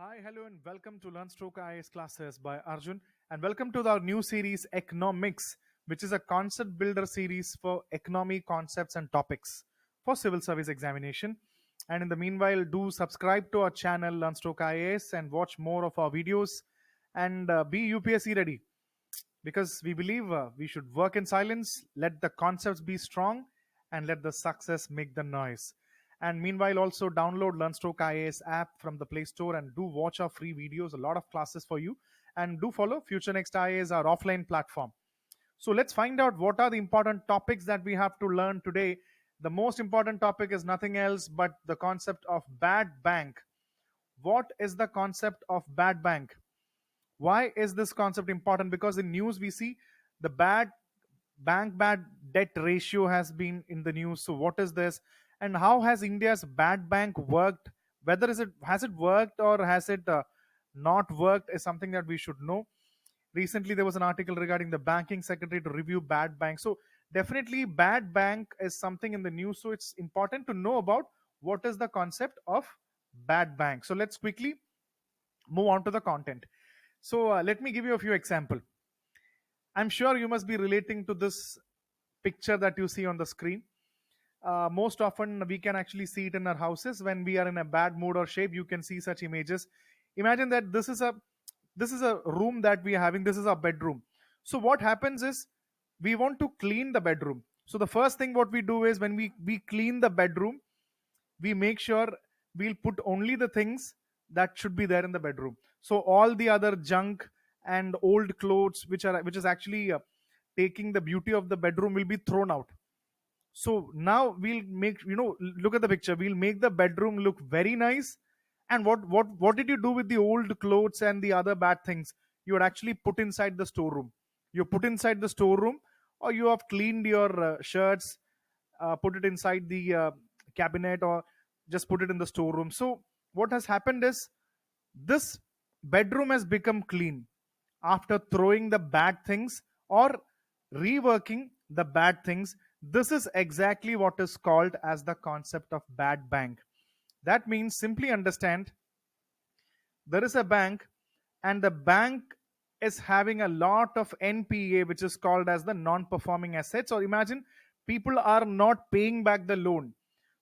Hi, hello, and welcome to LearnStroke IAS classes by Arjun. And welcome to our new series, EconomiX, which is a concept builder series for economy concepts and topics for civil service examination. And in the meanwhile, do subscribe to our channel, LearnStroke IAS, and watch more of our videos and be UPSC ready because we believe we should work in silence, let the concepts be strong, and let the success make the noise. And meanwhile, also download LearnStroke IAS app from the Play Store and do watch our free videos, a lot of classes for you. And do follow Future Next IAS, our offline platform. So let's find out what are the important topics that we have to learn today. The most important topic is nothing else but the concept of bad bank. What is the concept of bad bank? Why is this concept important? Because in news we see the bad debt ratio has been in the news. So what is this, and how has India's bad bank worked? Whether is it has it worked or has it not worked is something that we should know. Recently there was an article regarding the banking secretary to review bad bank. So definitely bad bank is something in the news, so it's important to know about what is the concept of bad bank. So let's quickly move on to the content. So let me give you a few examples. I'm sure you must be relating to this picture that you see on the screen. Most often we can actually see it in our houses when we are in a bad mood or shape. You can see such images. Imagine that this is a room that we are having. This is our bedroom. So what happens is we want to clean the bedroom. So the first thing what we do is when we clean the bedroom, we make sure we'll put only the things that should be there in the bedroom. So all the other junk and old clothes which is actually taking the beauty of the bedroom will be thrown out. So now we'll make, look at the picture, we'll make the bedroom look very nice. And what did you do with the old clothes and the other bad things? You would actually put inside the storeroom. You put inside the storeroom, or you have cleaned your shirts, put it inside the cabinet, or just put it in the storeroom. So what has happened is this bedroom has become clean after throwing the bad things or reworking the bad things. This is exactly what is called as the concept of bad bank. That means, simply understand, there is a bank, and the bank is having a lot of NPA, which is called as the non-performing assets. Or imagine people are not paying back the loan.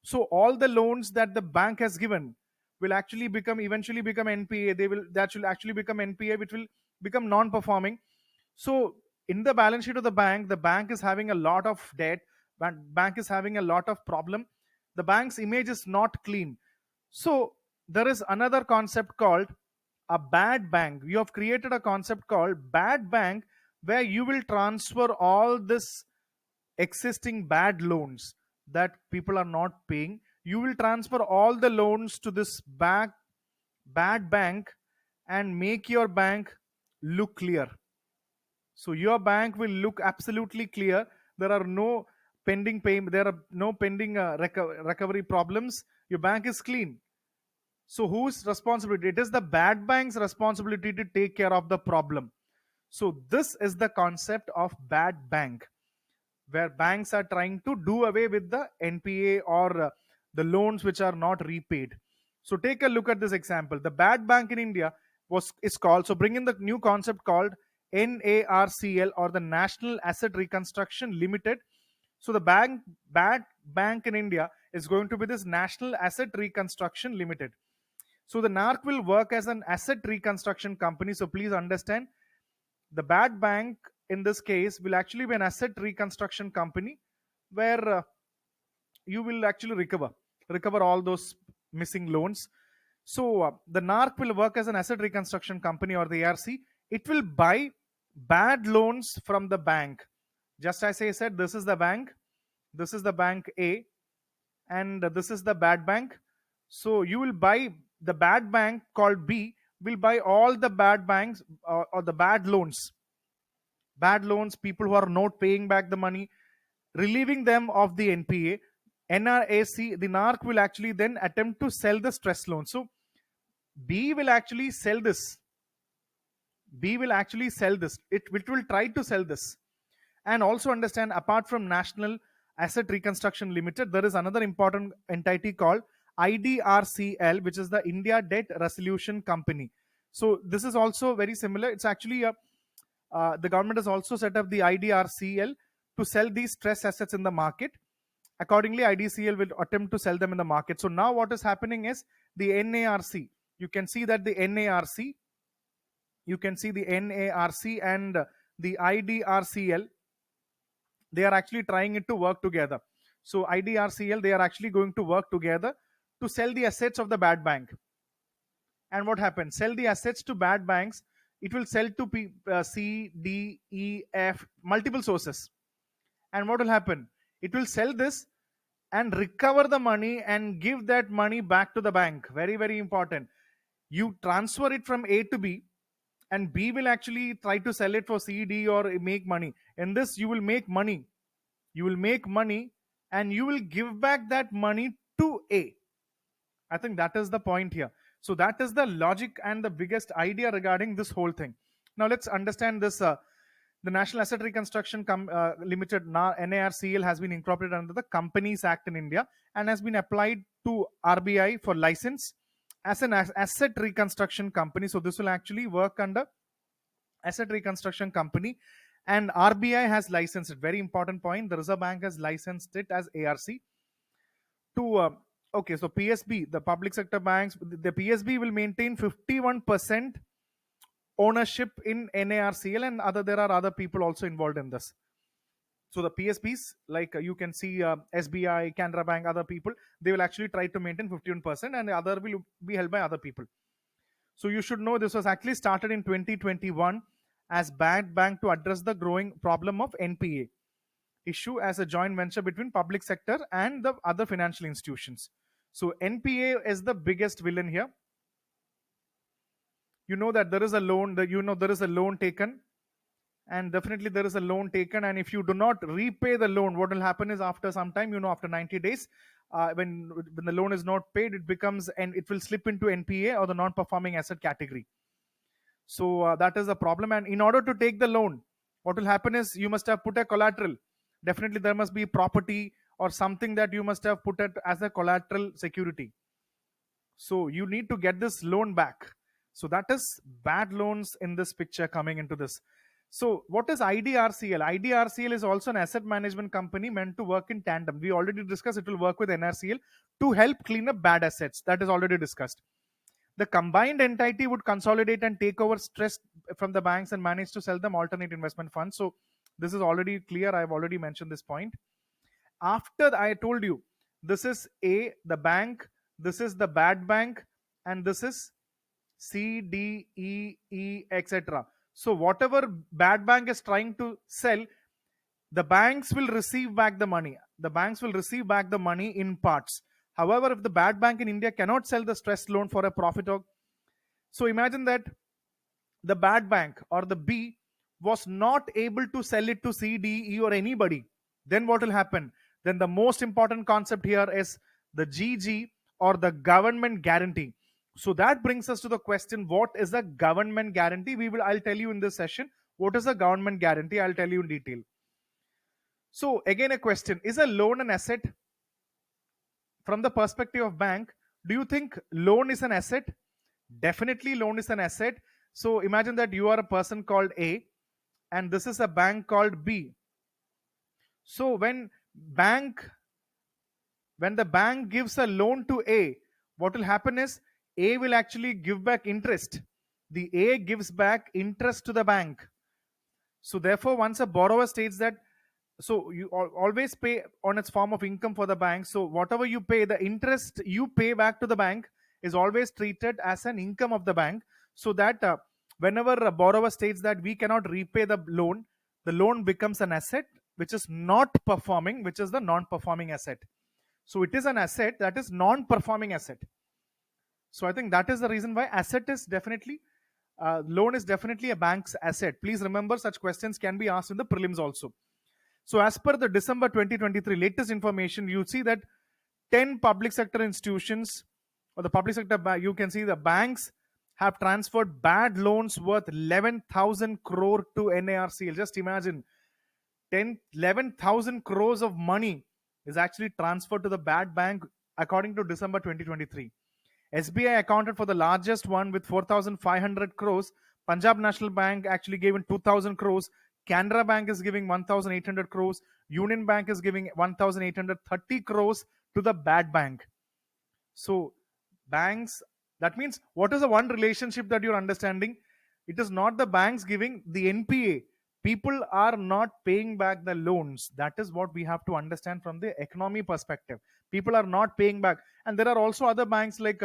So all the loans that the bank has given will actually eventually become NPA. That will actually become NPA, which will become non-performing. So in the balance sheet of the bank is having a lot of debt. Bank is having a lot of problem. The bank's image is not clean. So there is another concept called a bad bank. You have created a concept called bad bank, where you will transfer all this existing bad loans that people are not paying. You will transfer all the loans to this bad bank and make your bank look clear. So your bank will look absolutely clear. There are no pending payment. There are no pending recovery problems. Your bank is clean. So whose responsibility? It is the bad bank's responsibility to take care of the problem. So this is the concept of bad bank, where banks are trying to do away with the NPA or the loans which are not repaid. So take a look at this example. The bad bank in India is called, so bring in the new concept called NARCL, or the National Asset Reconstruction Limited. So the bad bank in India is going to be this National Asset Reconstruction Limited. So the NARC will work as an asset reconstruction company. So please understand, the bad bank in this case will actually be an asset reconstruction company, where you will actually recover all those missing loans. So the NARC will work as an asset reconstruction company, or the ARC. It will buy bad loans from the bank. Just as I said, this is the bank, this is the bank A, and this is the bad bank. So you will buy, the bad bank called B will buy all the bad banks, or the bad loans, people who are not paying back the money, relieving them of the NPA. NRAC, the NARC, will actually then attempt to sell the stress loan. So B will actually sell this. It will try to sell this. And also understand, apart from National Asset Reconstruction Limited, there is another important entity called IDRCL, which is the India Debt Resolution Company. So this is also very similar. It's actually the government has also set up the IDRCL to sell these stress assets in the market. Accordingly, IDCL will attempt to sell them in the market. So now what is happening is the NARC. You can see that the NARC, and the IDRCL, they are actually trying it to work together. So IDRCL, they are actually going to work together to sell the assets of the bad bank. And what happens? Sell the assets to bad banks. It will sell to C, D, E, F, multiple sources. And what will happen? It will sell this and recover the money and give that money back to the bank. Very, very important. You transfer it from A to B, and B will actually try to sell it for C, D, or make money. In this, you will make money. You will make money and you will give back that money to A. I think that is the point here. So that is the logic and the biggest idea regarding this whole thing. Now let's understand this. The National Asset Reconstruction Limited, NARCL, has been incorporated under the Companies Act in India and has been applied to RBI for license as an asset reconstruction company. So this will actually work under asset reconstruction company, and RBI has licensed it. Very important point. The Reserve Bank has licensed it as ARC to okay, so PSB, the public sector banks, the PSB will maintain 51% ownership in NARCL, and there are other people also involved in this. So the PSBs, like you can see SBI, Canara Bank, other people, they will actually try to maintain 51%, and the other will be held by other people. So you should know this was actually started in 2021 as bad bank to address the growing problem of NPA issue as a joint venture between public sector and the other financial institutions. So NPA is the biggest villain here. You know that there is a loan, there is a loan taken, and definitely there is a loan taken, and if you do not repay the loan, what will happen is after some time, after 90 days, when the loan is not paid, it becomes, and it will slip into NPA or the non-performing asset category. So that is the problem. And in order to take the loan, what will happen is you must have put a collateral. Definitely there must be property or something that you must have put it as a collateral security. So you need to get this loan back. So that is bad loans in this picture coming into this. So what is IDRCL? IDRCL is also an asset management company meant to work in tandem. We already discussed it will work with NRCL to help clean up bad assets. That is already discussed. The combined entity would consolidate and take over stress from the banks and manage to sell them alternate investment funds. So this is already clear. I've already mentioned this point. After I told you, this is A, the bank, this is the bad bank, and this is C, D, E, etc. So whatever bad bank is trying to sell, the banks will receive back the money. The banks will receive back the money in parts. However, if the bad bank in India cannot sell the stress loan for a profit, so imagine that the bad bank or the B was not able to sell it to C, D, E or anybody. Then what will happen? Then the most important concept here is the GG or the government guarantee. So that brings us to the question, what is a government guarantee? I'll tell you in this session, what is a government guarantee? I'll tell you in detail. So again, a question, is a loan an asset? From the perspective of bank, do you think loan is an asset? Definitely loan is an asset. So imagine that you are a person called A and this is a bank called B. So when the bank gives a loan to A, what will happen is A will actually give back interest. The A gives back interest to the bank. So therefore, once a borrower states that, so you always pay on its form of income for the bank. So whatever you pay, the interest you pay back to the bank is always treated as an income of the bank. So that whenever a borrower states that we cannot repay the loan becomes an asset which is not performing, which is the non-performing asset. So it is an asset that is non-performing asset. So I think that is the reason why asset is definitely, loan is definitely a bank's asset. Please remember, such questions can be asked in the prelims also. So as per the December 2023 latest information, you see that 10 public sector institutions or the public sector, you can see the banks have transferred bad loans worth 11,000 crore to NARCL. Just imagine, 11,000 crores of money is actually transferred to the bad bank according to December 2023. SBI accounted for the largest one with 4,500 crores. Punjab National Bank actually gave in 2,000 crores. Canara Bank is giving 1,800 crores. Union Bank is giving 1,830 crores to the bad bank. So banks, that means what is the one relationship that you're understanding? It is not the banks giving the NPA. People are not paying back the loans. That is what we have to understand from the economy perspective. People are not paying back. And there are also other banks like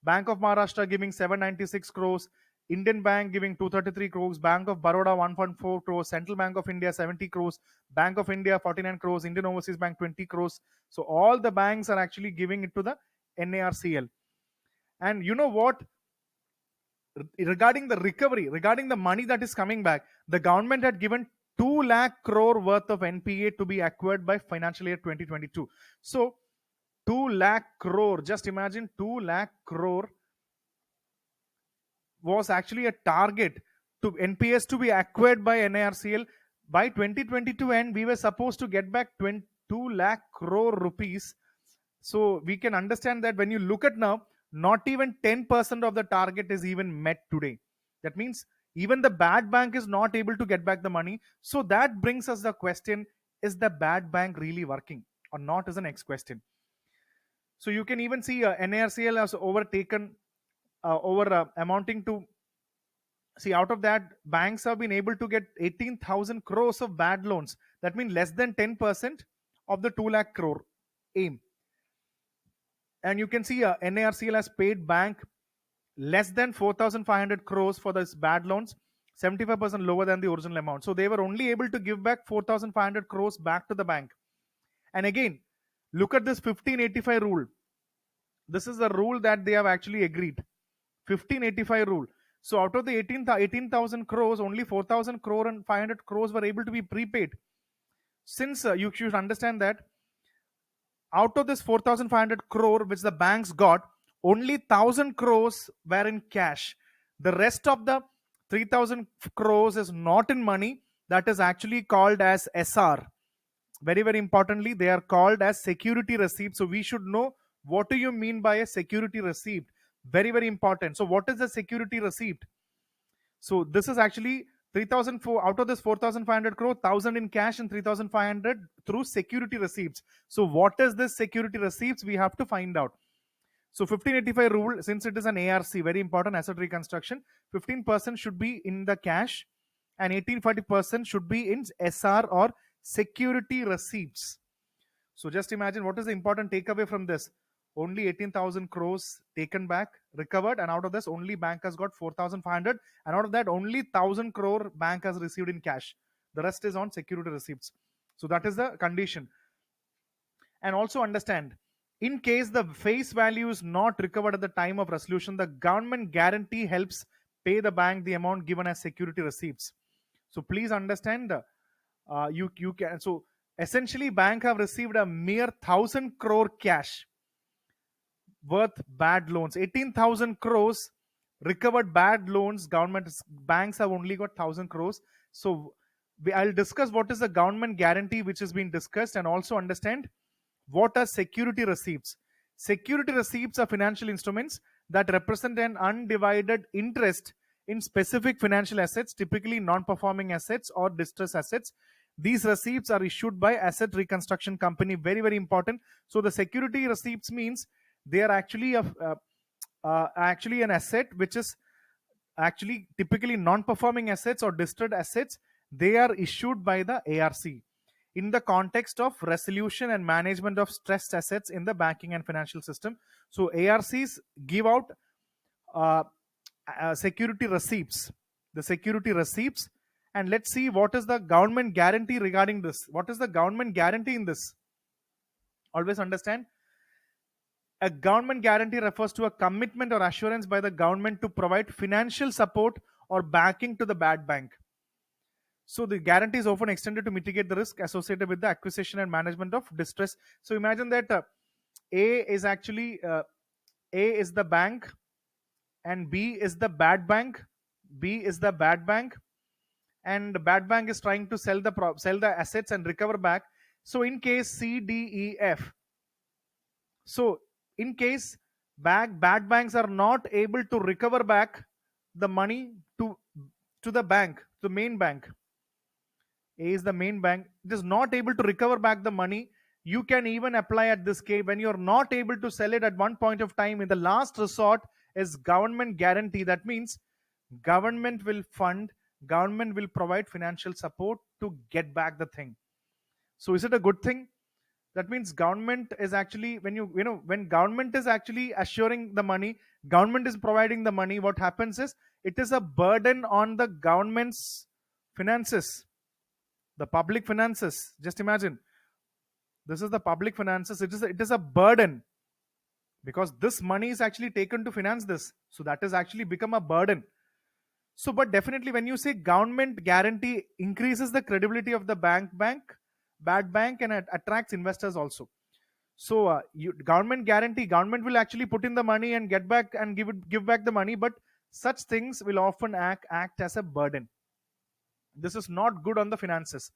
Bank of Maharashtra giving 796 crores, Indian Bank giving 233 crores, Bank of Baroda 1.4 crores, Central Bank of India 70 crores, Bank of India 49 crores, Indian Overseas Bank 20 crores. So all the banks are actually giving it to the NARCL. And you know what? Regarding the recovery, regarding the money that is coming back, the government had given 2 lakh crore worth of NPA to be acquired by financial year 2022. So 2 lakh crore, just imagine 2 lakh crore was actually a target to NPS to be acquired by NARCL by 2022, and we were supposed to get back 2 lakh crore rupees. So we can understand that when you look at now, not even 10% of the target is even met today. That means even the bad bank is not able to get back the money. So that brings us the question, is the bad bank really working or not, is the next question. So you can even see NARCL has overtaken amounting to, see, out of that, banks have been able to get 18,000 crores of bad loans. That means less than 10% of the 2 lakh crore aim. And you can see NARCL has paid bank less than 4,500 crores for this bad loans, 75% lower than the original amount. So they were only able to give back 4,500 crores back to the bank. And again, look at this 1585 rule. This is the rule that they have actually agreed. 1585 rule. So out of the 18,000 crores, only 4,000 crore and 500 crores were able to be prepaid. Since you should understand that out of this 4,500 crore which the banks got, only 1,000 crores were in cash. The rest of the 3,000 crores is not in money. That is actually called as SR. Very, very importantly, they are called as security receipts. So we should know, what do you mean by a security receipt? Very, very important. So what is a security receipt? So this is actually 3,004 out of this 4,500 crore, 1,000 in cash and 3,500 through security receipts. So what is this security receipts? We have to find out. So 1585 rule, since it is an ARC, very important, asset reconstruction, 15% should be in the cash and 1840% should be in SR or security receipts. So just imagine, what is the important takeaway from this? Only 18,000 crores taken back, recovered, and out of this only bank has got 4,500, and out of that only 1,000 crore bank has received in cash. The rest is on security receipts. So that is the condition. And also understand, in case the face value is not recovered at the time of resolution, the government guarantee helps pay the bank the amount given as security receipts. So please understand, you can, so essentially bank have received a mere 1,000 crore cash worth bad loans. 18,000 crores recovered bad loans. Banks have only got 1,000 crores. So I'll discuss what is the government guarantee which has been discussed, and also understand what are security receipts. Security receipts are financial instruments that represent an undivided interest in specific financial assets, typically non-performing assets or distressed assets. These receipts are issued by asset reconstruction company. Very, very important. So the security receipts means they are actually actually an asset which is actually typically non-performing assets or distressed assets. They are issued by the ARC in the context of resolution and management of stressed assets in the banking and financial system. So ARCs give out security receipts, the security receipts. And let's see what is the government guarantee regarding this. What is the government guarantee in this? Always understand, a government guarantee refers to a commitment or assurance by the government to provide financial support or backing to the bad bank. So the guarantee is often extended to mitigate the risk associated with the acquisition and management of distress. So imagine that A is actually A is the bank and B is the bad bank. B is the bad bank, and the bad bank is trying to sell the assets and recover back. So in case C, D, E, F, so in case bad banks are not able to recover back the money to the bank, the main bank. A is the main bank. It is not able to recover back the money. You can even apply at this case when you're not able to sell it at one point of time. In the last resort is government guarantee. That means government will fund, government will provide financial support to get back the thing. So is it a good thing? That means government is actually, when when government is actually assuring the money, government is providing the money, what happens is it is a burden on the government's finances, the public finances. Just imagine, this is the public finances. It is a burden because this money is actually taken to finance this, so that has actually become a burden. So but definitely when you say government guarantee increases the credibility of the bad bank, and it attracts investors also. So government guarantee, government will actually put in the money and get back and give back the money, but such things will often act as a burden. This is not good on the finances,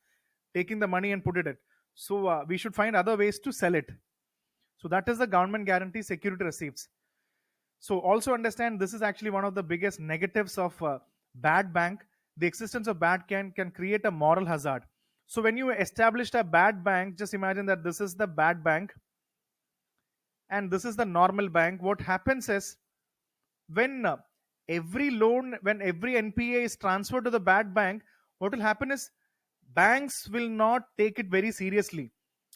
taking the money and put it in. So we should find other ways to sell it. So that is the government guarantee security receipts. So also understand, this is actually one of the biggest negatives of bad bank. The existence of bad can create a moral hazard. So when you established a bad bank, just imagine that this is the bad bank and this is the normal bank. What happens is when every loan, when every NPA is transferred to the bad bank, what will happen is banks will not take it very seriously.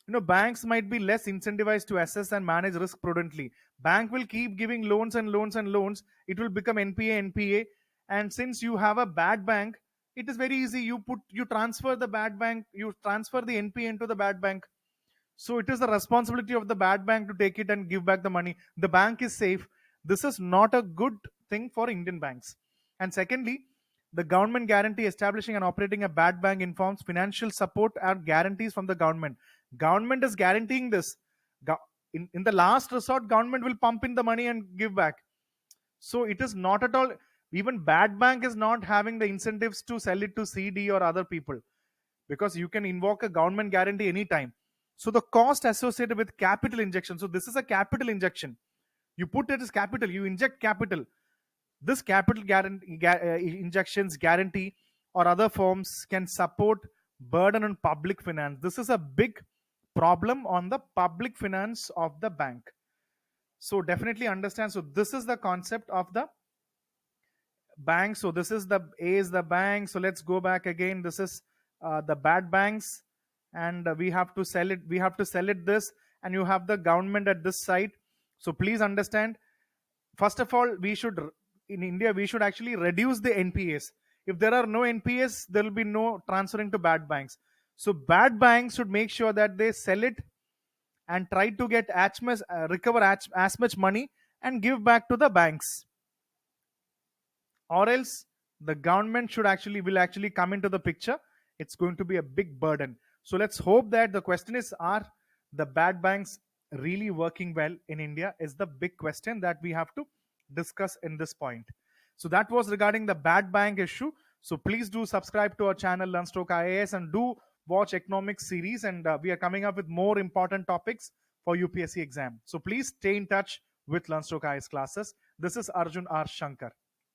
Banks might be less incentivized to assess and manage risk prudently. Bank will keep giving loans and loans and loans. It will become NPA, and since you have a bad bank, it is very easy. You transfer the bad bank, you transfer the NPA into the bad bank. So it is the responsibility of the bad bank to take it and give back the money. The bank is safe. This is not a good thing for Indian banks. And secondly, the government guarantee establishing and operating a bad bank informs financial support and guarantees from the government. Government is guaranteeing this. In the last resort, government will pump in the money and give back. So it is not at all, even bad bank is not having the incentives to sell it to CD or other people, because you can invoke a government guarantee anytime. So the cost associated with capital injection. So this is a capital injection. You put it as capital, you inject capital. This capital injections, guarantee, or other forms can support burden on public finance. This is a big problem on the public finance of the bank. So definitely understand. So this is the concept of the bank. So this is the A is the bank. So let's go back again. This is the bad banks, and we have to sell it. We have to sell it this, and you have the government at this side. So please understand. First of all, in India, we should actually reduce the NPAs. If there are no NPAs, there will be no transferring to bad banks. So bad banks should make sure that they sell it and try to get recover as much money and give back to the banks. Or else the government will actually come into the picture. It's going to be a big burden. So let's hope that the question is, are the bad banks really working well in India, is the big question that we have to discuss in this point. So that was regarding the bad bank issue. So please do subscribe to our channel LearnStroke IAS and do watch EconomiX series, and we are coming up with more important topics for UPSC exam. So please stay in touch with LearnStroke IAS classes. This is Arjun R Shankar.